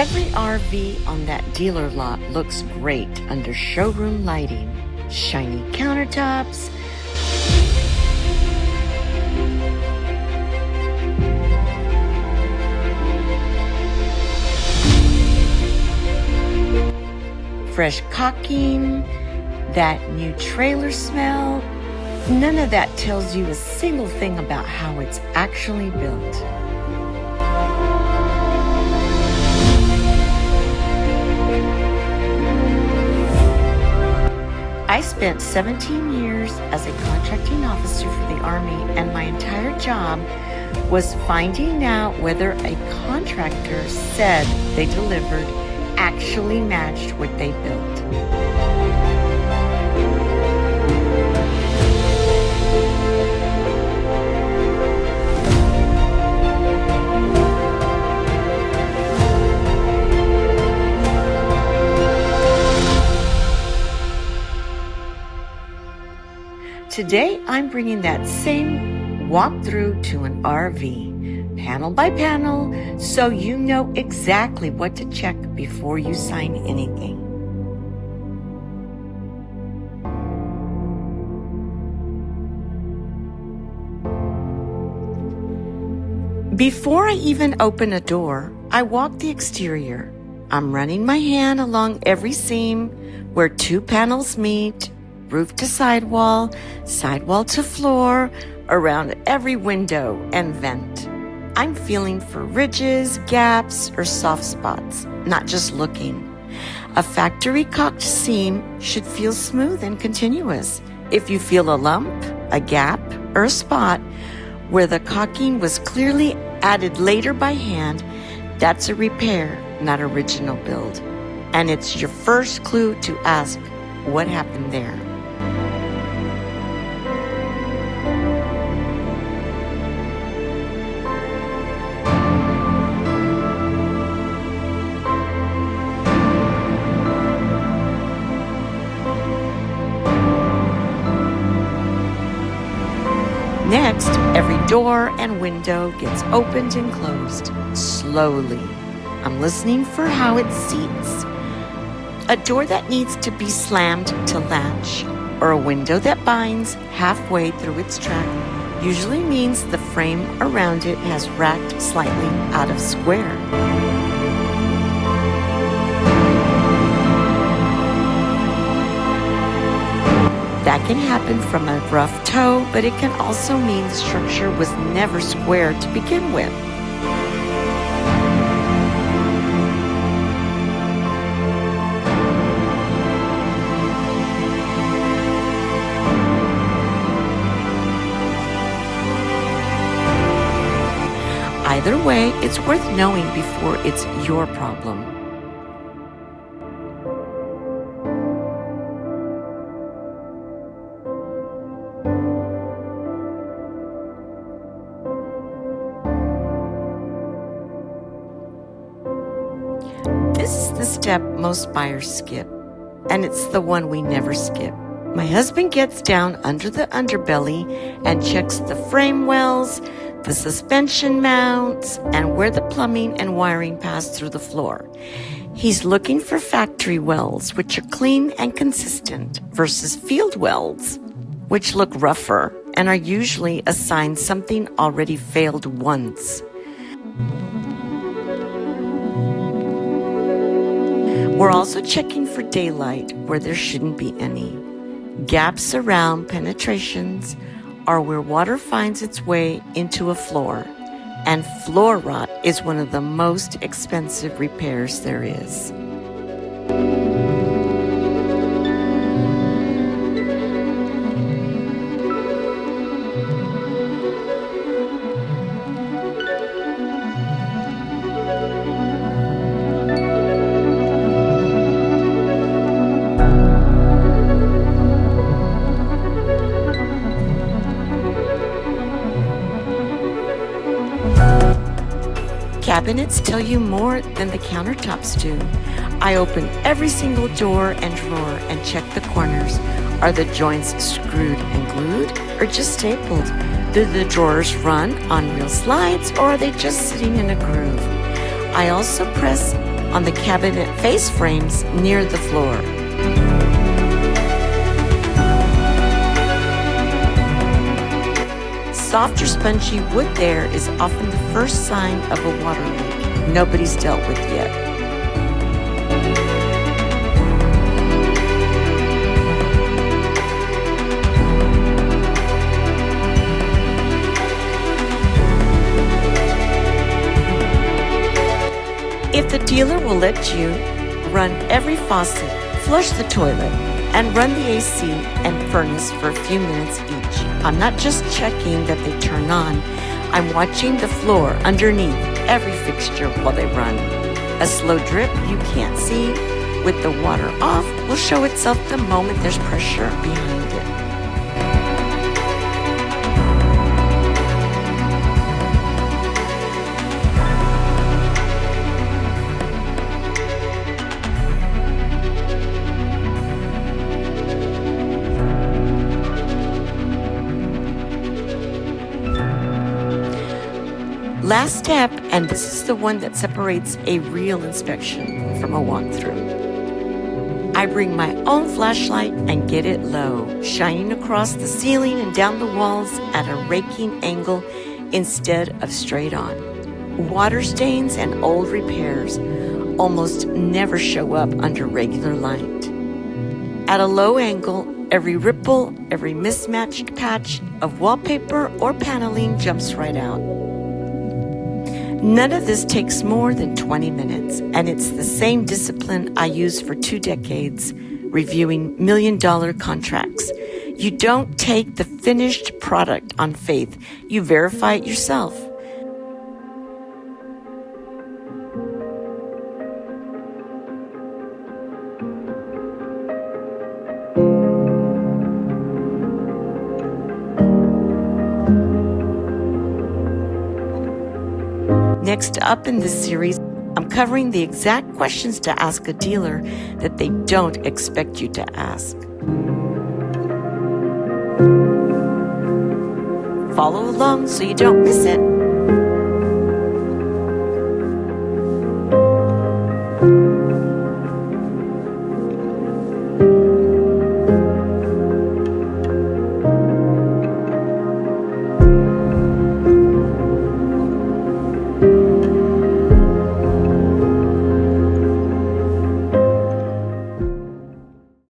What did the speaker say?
Every RV on that dealer lot looks great under showroom lighting, shiny countertops, fresh caulking, that new trailer smell. None of that tells you a single thing about how it's actually built. I spent 17 years as a contracting officer for the Army, and my entire job was finding out whether a contractor said they delivered actually matched what they built. Today, I'm bringing that same walkthrough to an RV, panel by panel, so you know exactly what to check before you sign anything. Before I even open a door, I walk the exterior. I'm running my hand along every seam where two panels meet, roof to sidewall to floor, around every window and vent. I'm feeling for ridges, gaps, or soft spots, not just looking. A factory caulked seam should feel smooth and continuous. If you feel a lump, a gap, or a spot where the caulking was clearly added later by hand, that's a repair, not original build. And it's your first clue to ask, what happened there? Next, every door and window gets opened and closed, slowly. I'm listening for how it seats. A door that needs to be slammed to latch, or a window that binds halfway through its track, usually means the frame around it has racked slightly out of square. That can happen from a rough toe, but it can also mean the structure was never square to begin with. Either way, it's worth knowing before it's your problem. This is the step most buyers skip, and it's the one we never skip. My husband gets down under the underbelly and checks the frame wells, the suspension mounts, and where the plumbing and wiring pass through the floor. He's looking for factory wells, which are clean and consistent, versus field wells, which look rougher and are usually a sign something already failed once. We're also checking for daylight where there shouldn't be any. Gaps around penetrations are where water finds its way into a floor, and floor rot is one of the most expensive repairs there is. Cabinets tell you more than the countertops do. I open every single door and drawer and check the corners. Are the joints screwed and glued or just stapled? Do the drawers run on real slides or are they just sitting in a groove? I also press on the cabinet face frames near the floor. Soft or spongy wood there is often the first sign of a water leak nobody's dealt with yet. If the dealer will let you, run every faucet, flush the toilet, and run the AC and furnace for a few minutes each. I'm not just checking that they turn on, I'm watching the floor underneath every fixture while they run. A slow drip you can't see with the water off will show itself the moment there's pressure behind it. Last step, and this is the one that separates a real inspection from a walkthrough. I bring my own flashlight and get it low, shining across the ceiling and down the walls at a raking angle instead of straight on. Water stains and old repairs almost never show up under regular light. At a low angle, every ripple, every mismatched patch of wallpaper or paneling jumps right out. None of this takes more than 20 minutes, and it's the same discipline I used for 2 decades reviewing million-dollar contracts. You don't take the finished product on faith. You verify it yourself. Next up in this series, I'm covering the exact questions to ask a dealer that they don't expect you to ask. Follow along so you don't miss it.